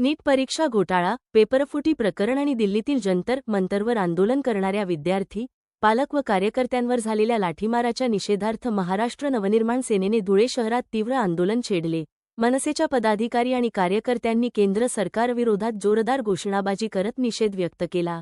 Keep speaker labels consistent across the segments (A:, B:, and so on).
A: नीट परीक्षा घोटाळा, पेपरफुटी प्रकरण आणि दिल्लीतील जंतर मंतरवर आंदोलन करणाऱ्या विद्यार्थी, पालक व कार्यकर्त्यांवर झालेल्या लाठीमाराच्या निषेधार्थ महाराष्ट्र नवनिर्माण सेनेने धुळे शहरात तीव्र आंदोलन छेडले। मनसेच्या पदाधिकारी आणि कार्यकर्त्यांनी केंद्र सरकारविरोधात जोरदार घोषणाबाजी करत निषेध व्यक्त केला।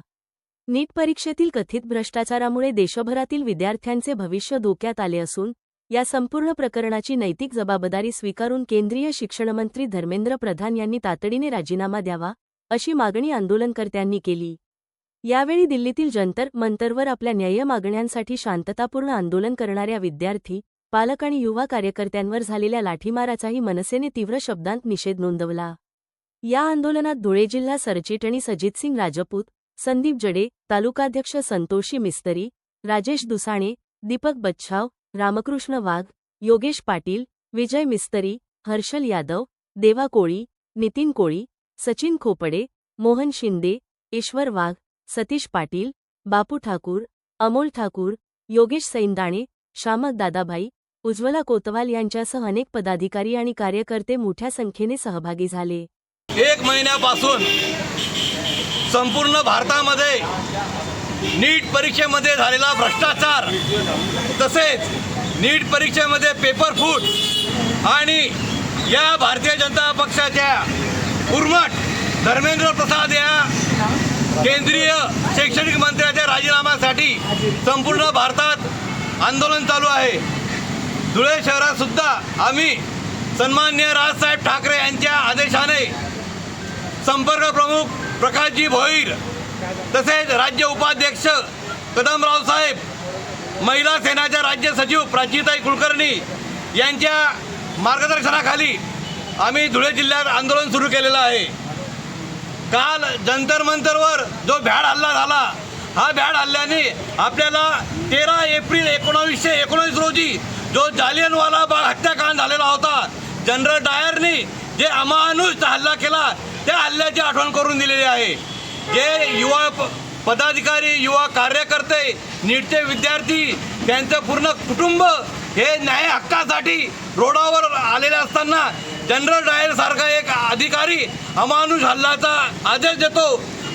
A: नीट परीक्षेतील कथित भ्रष्टाचारामुळे देशभरातील विद्यार्थ्यांचे भविष्य धोक्यात आले असून या संपूर्ण प्रकरणाची नैतिक जबाबदारी स्वीकारून केंद्रीय शिक्षणमंत्री धर्मेंद्र प्रधान यांनी तातडीने राजीनामा द्यावा, अशी मागणी आंदोलनकर्त्यांनी केली। यावेळी दिल्लीतील जंतर मंतरवर आपल्या न्याय्य मागण्यांसाठी शांततापूर्ण आंदोलन करणाऱ्या विद्यार्थी, पालक आणि युवा कार्यकर्त्यांवर झालेल्या लाठीमाराचाही मनसेने तीव्र शब्दांत निषेध नोंदवला। या आंदोलनात धुळे जिल्हा सरचिटणीस अजितसिंग राजपूत, संदीप जडे, तालुकाध्यक्ष संतोषी मिस्त्री, राजेश दुसाणे, दीपक बच्छाव, रामकृष्ण वाघ, योगेश पाटील, विजय मिस्त्री, हर्षल यादव, देवा कोळी, नितीन कोळी, सचिन खोपडे, मोहन शिंदे, ईश्वर वाघ, सतीश पाटील, बापू ठाकूर, अमोल ठाकूर, योगेश सैंदाणे, शामक दादाभाई, उज्ज्वला कोतवाल यांच्यासह अनेक पदाधिकारी आणि कार्यकर्ते मोठ्या संख्येने सहभागी झाले।
B: 1 महिन्यापासून संपूर्ण भारतामध्ये नीट परीक्षेमध्ये झालेला भ्रष्टाचार, तसेच नीट परीक्षेमध्ये पेपरफूट आणि या भारतीय जनता पक्षाच्या उर्मट धर्मेंद्र प्रसाद या केंद्रीय शैक्षणिक मंत्र्याच्या राजीनाम्यासाठी संपूर्ण भारतात आंदोलन चालू आहे। धुळे शहरात सुद्धा आम्ही सन्माननीय राजसाहेब ठाकरे यांच्या आदेशाने संपर्क प्रमुख प्रकाशजी भोईर, तसेच राज्य उपाध्यक्ष कदमराव साहेब, महिला सेनाच्या राज्य सचिव प्राचीताई कुलकर्णी यांच्या मार्गदर्शनाखाली आम्ही धुळे जिल्ह्यात आंदोलन सुरू केलेलं आहे। काल जंतर मंतरवर जो भ्याड हल्ला झाला, हा भ्याड हल्ल्याने आपल्याला 13 एप्रिल 1919 रोजी जो जालियनवाला बाग हत्याकांड झालेला होता, जनरल डायरनी जे अमानुष हल्ला केला, त्या हल्ल्याची आठवण करून दिलेली आहे। जे युवा पदाधिकारी, युवा कार्यकर्ते, नीटचे विद्यार्थी, त्यांचं पूर्ण कुटुंब हे न्याय हक्कासाठी रोडावर आलेले असताना जनरल डायर सारखा एक अधिकारी अमानुष हल्ल्याचा आदेश देतो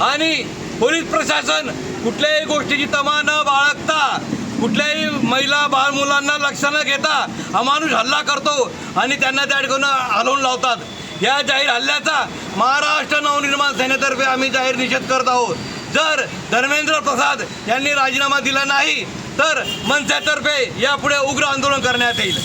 B: आणि पोलीस प्रशासन कुठल्याही गोष्टीची तमा न बाळगता, कुठल्याही महिला बाळ मुलांना लक्ष न घेता अमानुष हल्ला करतो आणि त्यांना त्या ठिकाणी हलवून लावतात। या जाहीर हल्ल्याचा महाराष्ट्र नवनिर्माण सेनेतर्फे आम्ही जाहीर निषेध करत आहोत। जर धर्मेंद्र प्रसाद यांनी राजीनामा दिला नाही तर मनसेतर्फे यापुढे उग्र आंदोलन करण्यात येईल।